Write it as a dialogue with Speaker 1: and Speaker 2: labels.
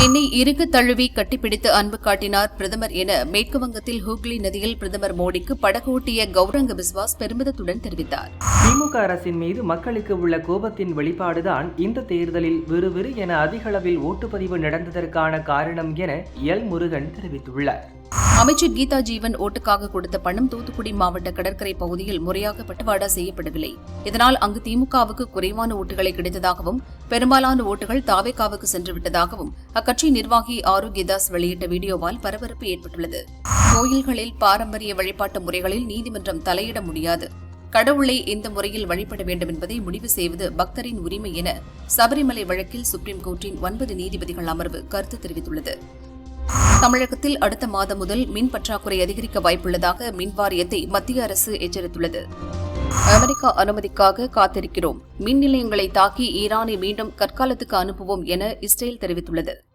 Speaker 1: என்னை இறுக தழுவி கட்டிப்பிடித்து அன்பு காட்டினார் பிரதமர் என மேற்கு வங்கத்தில் ஹூக்ளி நதியில் பிரதமர் மோடிக்கு படகு ஓட்டிய கௌரங்க பிஸ்வாஸ் பெருமிதத்துடன் தெரிவித்தார்.
Speaker 2: திமுக அரசின் மீது மக்களுக்கு உள்ள கோபத்தின் வெளிப்பாடுதான் இந்த தேர்தலில் விறுவிறு என அதிகளவில் ஓட்டுப்பதிவு நடந்ததற்கான காரணம் என எல் முருகன் தெரிவித்துள்ளார்.
Speaker 1: அமைச்சர் கீதா ஜீவன் ஓட்டுக்காக கொடுத்த பணம் தூத்துக்குடி மாவட்ட கடற்கரை பகுதியில் முறையாக பட்டுவாடா செய்யப்படவில்லை. இதனால் அங்கு திமுகவுக்கு குறைவான ஓட்டுகளை கிடைத்ததாகவும் பெரும்பாலான ஓட்டுகள் தாவேகாவுக்கு சென்றுவிட்டதாகவும் அக்கட்சி நிர்வாகி ஆரோக்கியதாஸ் வெளியிட்ட வீடியோவால் பரபரப்பு ஏற்பட்டுள்ளது. கோயில்களில் பாரம்பரிய வழிபாட்டு முறைகளில் நீதிமன்றம் தலையிட முடியாது. கடவுளை எந்த முறையில் வழிபட வேண்டும் என்பதை முடிவு செய்வது பக்தரின் உரிமை என சபரிமலை வழக்கில் சுப்ரீம் கோர்ட்டின் 9 நீதிபதிகள் அமர்வு கருத்து தெரிவித்துள்ளது. தமிழகத்தில் அடுத்த மாதம் முதல் மின் பற்றாக்குறை அதிகரிக்க வாய்ப்புள்ளதாக மின் வாரியத்தை மத்திய அரசு எச்சரித்துள்ளது. அமெரிக்கா அனுமதிக்காக காத்திருக்கிறோம். மின் நிலையங்களை தாக்கி ஈரானை மீண்டும் கற்காலத்துக்கு அனுப்புவோம் என இஸ்ரேல் தெரிவித்துள்ளது.